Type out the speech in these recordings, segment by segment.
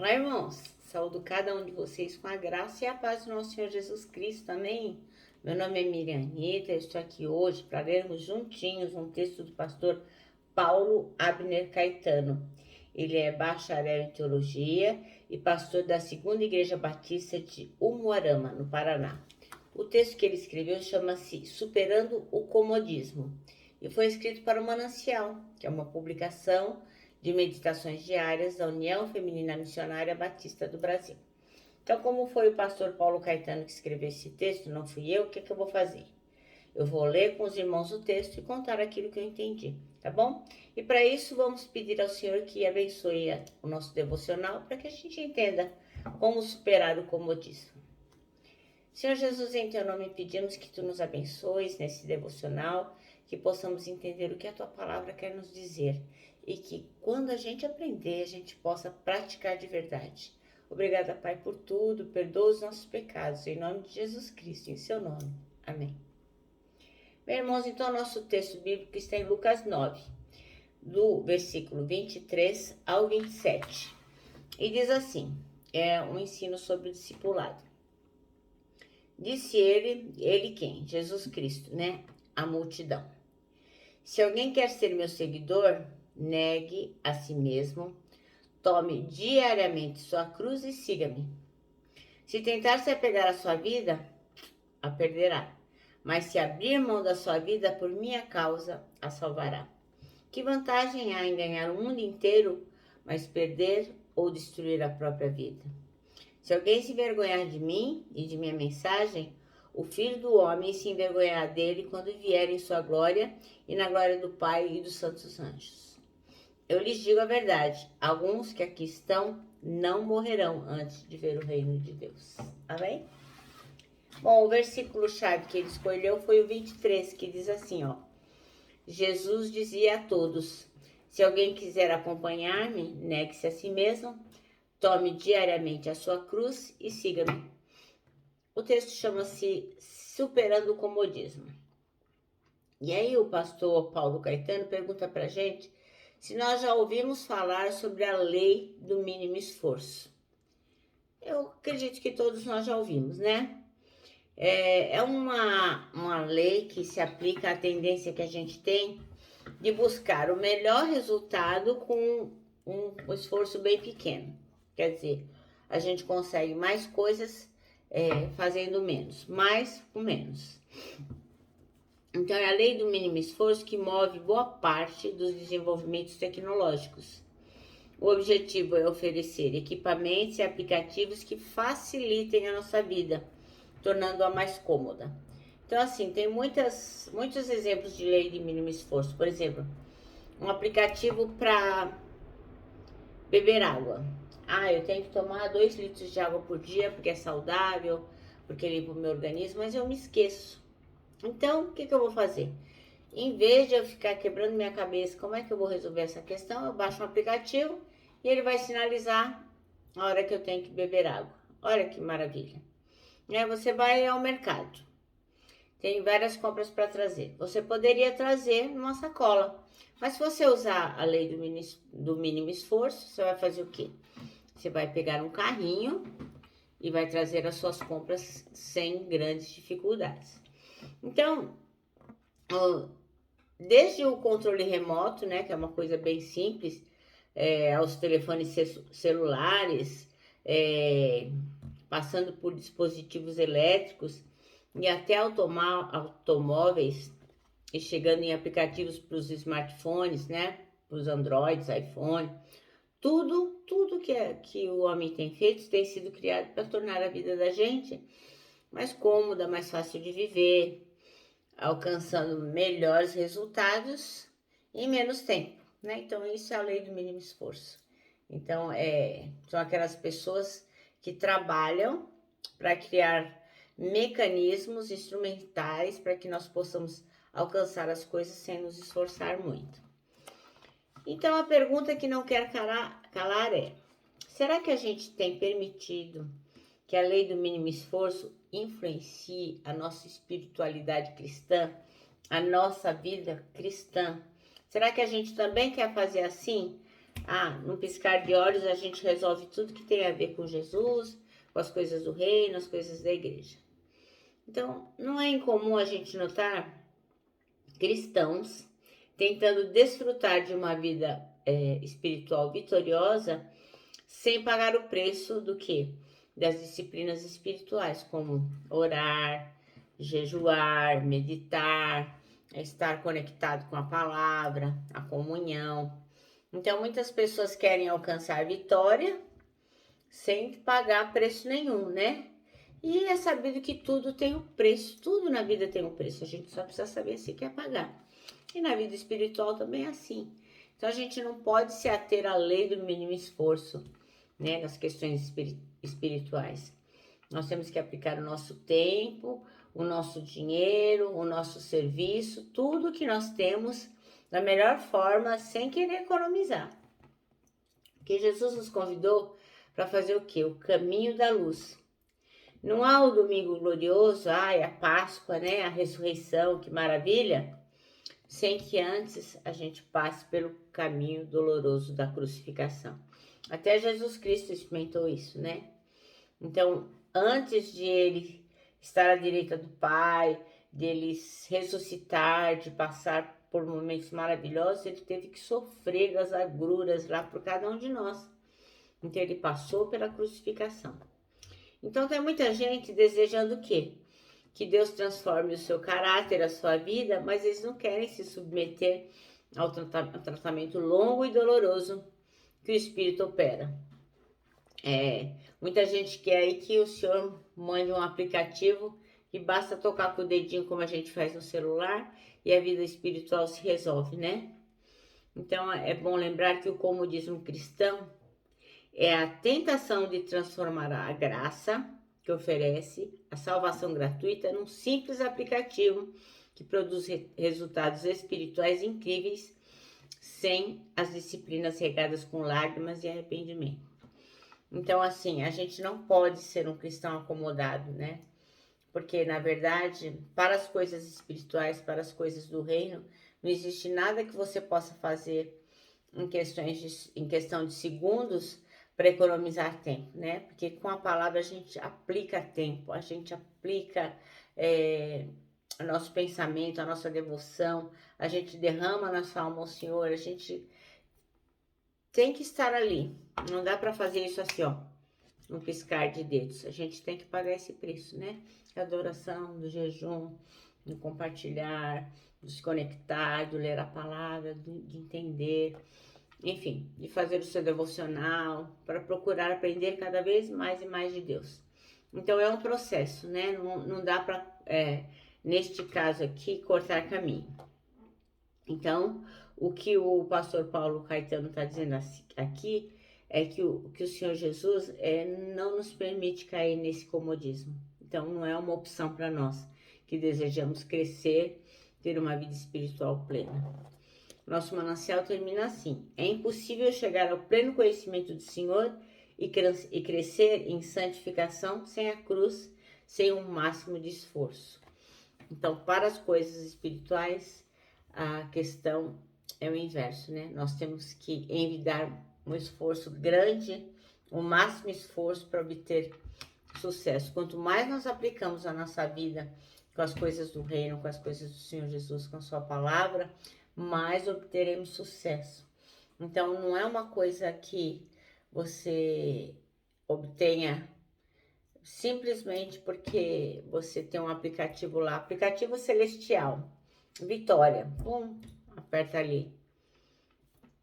Olá, irmãos. Saúdo cada um de vocês com a graça e a paz do nosso Senhor Jesus Cristo. Amém? Meu nome é Miriam Anitta. Eu estou aqui hoje para lermos juntinhos um texto do pastor Paulo Abner Caetano. Ele é bacharel em teologia e pastor da Segunda Igreja Batista de Umuarama, no Paraná. O texto que ele escreveu chama-se Superando o Comodismo e foi escrito para o Manancial, que é uma publicação de meditações diárias da União Feminina Missionária Batista do Brasil. Então, como foi o pastor Paulo Caetano que escreveu esse texto, não fui eu, o que eu vou fazer? Eu vou ler com os irmãos o texto e contar aquilo que eu entendi, tá bom? E para isso, vamos pedir ao Senhor que abençoe o nosso devocional para que a gente entenda como superar o comodismo. Senhor Jesus, em teu nome pedimos que tu nos abençoes nesse devocional, que possamos entender o que a tua palavra quer nos dizer e que quando a gente aprender, a gente possa praticar de verdade. Obrigada, Pai, por tudo, perdoa os nossos pecados, em nome de Jesus Cristo, em seu nome. Amém. Meus irmãos, então, nosso texto bíblico está em Lucas 9, do versículo 23 ao 27. E diz assim, é um ensino sobre o discipulado. Disse ele quem? Jesus Cristo, né? A multidão. Se alguém quer ser meu seguidor, negue a si mesmo, tome diariamente sua cruz e siga-me. Se tentar se apegar à sua vida, a perderá. Mas se abrir mão da sua vida por minha causa, a salvará. Que vantagem há em ganhar o mundo inteiro, mas perder ou destruir a própria vida? Se alguém se envergonhar de mim e de minha mensagem, o Filho do Homem se envergonhará dele quando vier em sua glória e na glória do Pai e dos santos anjos. Eu lhes digo a verdade, alguns que aqui estão não morrerão antes de ver o reino de Deus. Amém? Bom, o versículo-chave que ele escolheu foi o 23, que diz assim, ó. Jesus dizia a todos, se alguém quiser acompanhar-me, negue-se a si mesmo, tome diariamente a sua cruz e siga-me. O texto chama-se Superando o Comodismo. E aí o pastor Paulo Caetano pergunta pra gente se nós já ouvimos falar sobre a lei do mínimo esforço. Eu acredito que todos nós já ouvimos, né? É uma lei que se aplica à tendência que a gente tem de buscar o melhor resultado com um esforço bem pequeno. Quer dizer, a gente consegue mais coisas fazendo menos, mais com menos. Então, é a lei do mínimo esforço que move boa parte dos desenvolvimentos tecnológicos. O objetivo é oferecer equipamentos e aplicativos que facilitem a nossa vida, tornando-a mais cômoda. Então, assim, tem muitos exemplos de lei de mínimo esforço. Por exemplo, um aplicativo para beber água. Eu tenho que tomar 2 litros de água por dia porque é saudável, porque limpa o meu organismo, mas eu me esqueço. Então, o que eu vou fazer? Em vez de eu ficar quebrando minha cabeça, como é que eu vou resolver essa questão? Eu baixo um aplicativo e ele vai sinalizar a hora que eu tenho que beber água. Olha que maravilha. Você vai ao mercado, tem várias compras para trazer. Você poderia trazer numa sacola, mas se você usar a lei do mínimo esforço, você vai fazer o quê? Você vai pegar um carrinho e vai trazer as suas compras sem grandes dificuldades. Então, desde o controle remoto, né, que é uma coisa bem simples, aos telefones celulares, passando por dispositivos elétricos e até automóveis e chegando em aplicativos para os smartphones, né, para os Androids, iPhone, tudo que o homem tem feito tem sido criado para tornar a vida da gente mais cômoda, mais fácil de viver, alcançando melhores resultados em menos tempo, né? Então, isso é a lei do mínimo esforço. Então, são aquelas pessoas que trabalham para criar mecanismos instrumentais para que nós possamos alcançar as coisas sem nos esforçar muito. Então, a pergunta que não quer calar é: será que a gente tem permitido que a lei do mínimo esforço influencie a nossa espiritualidade cristã, a nossa vida cristã? Será que a gente também quer fazer assim? num piscar de olhos a gente resolve tudo que tem a ver com Jesus, com as coisas do reino, as coisas da igreja. Então, não é incomum a gente notar cristãos tentando desfrutar de uma vida espiritual vitoriosa sem pagar o preço do quê? Das disciplinas espirituais, como orar, jejuar, meditar, estar conectado com a palavra, a comunhão. Então, muitas pessoas querem alcançar a vitória sem pagar preço nenhum, né? E é sabido que tudo tem um preço, tudo na vida tem um preço, a gente só precisa saber se quer pagar. E na vida espiritual também é assim. Então a gente não pode se ater à lei do mínimo esforço, né, nas questões espirituais. Nós temos que aplicar o nosso tempo, o nosso dinheiro, o nosso serviço, tudo que nós temos da melhor forma, sem querer economizar. Porque Jesus nos convidou para fazer o quê? O caminho da luz. Não há o domingo glorioso, a Páscoa, né? A ressurreição, que maravilha, sem que antes a gente passe pelo caminho doloroso da crucificação. Até Jesus Cristo experimentou isso, né? Então, antes de ele estar à direita do Pai, dele ressuscitar, de passar por momentos maravilhosos, ele teve que sofrer as agruras lá por cada um de nós. Então, ele passou pela crucificação. Então, tem muita gente desejando o quê? Que Deus transforme o seu caráter, a sua vida, mas eles não querem se submeter ao tratamento longo e doloroso que o Espírito opera. Muita gente quer aí que o Senhor mande um aplicativo que basta tocar com o dedinho como a gente faz no celular e a vida espiritual se resolve, né? Então é bom lembrar que o comodismo cristão é a tentação de transformar a graça que oferece a salvação gratuita num simples aplicativo que produz resultados espirituais incríveis sem as disciplinas regadas com lágrimas e arrependimento. Então, assim, a gente não pode ser um cristão acomodado, né? Porque, na verdade, para as coisas espirituais, para as coisas do reino, não existe nada que você possa fazer em questão de segundos para economizar tempo, né? Porque com a palavra a gente aplica tempo, a gente aplica o nosso pensamento, a nossa devoção, a gente derrama nossa alma ao Senhor, a gente tem que estar ali. Não dá para fazer isso assim, ó, um piscar de dedos. A gente tem que pagar esse preço, né? Da adoração, do jejum, do compartilhar, do se conectar, do ler a palavra, de entender, enfim, de fazer o seu devocional, para procurar aprender cada vez mais e mais de Deus. Então é um processo, né? Não dá para, neste caso aqui, cortar caminho. Então, o que o pastor Paulo Caetano está dizendo aqui é que o Senhor Jesus não nos permite cair nesse comodismo. Então, não é uma opção para nós que desejamos crescer, ter uma vida espiritual plena. Nosso manancial termina assim: é impossível chegar ao pleno conhecimento do Senhor e crescer em santificação sem a cruz, sem um máximo de esforço. Então, para as coisas espirituais, a questão é o inverso, né? Nós temos que envidar um esforço grande, o máximo esforço para obter sucesso. Quanto mais nós aplicamos a nossa vida com as coisas do reino, com as coisas do Senhor Jesus, com a sua palavra, mais obteremos sucesso. Então, não é uma coisa que você obtenha simplesmente porque você tem um aplicativo lá, aplicativo celestial, Vitória, aperta ali.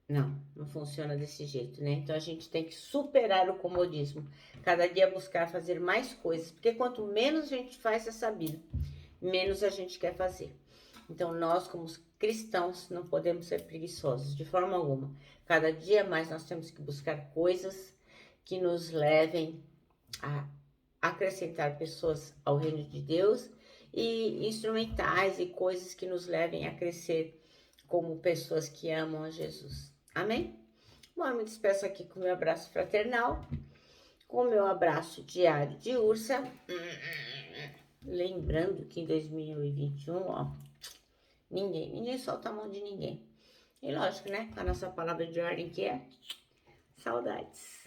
Não funciona desse jeito, né? Então a gente tem que superar o comodismo, cada dia buscar fazer mais coisas, porque quanto menos a gente faz essa vida, menos a gente quer fazer. Então nós, como cristãos, não podemos ser preguiçosos de forma alguma. Cada dia mais nós temos que buscar coisas que nos levem a acrescentar pessoas ao reino de Deus e instrumentais e coisas que nos levem a crescer como pessoas que amam a Jesus. Amém? Bom, eu me despeço aqui com o meu abraço fraternal, com o meu abraço diário de ursa. Lembrando que em 2021, ó, ninguém solta a mão de ninguém. E lógico, né? A nossa palavra de ordem que é saudades.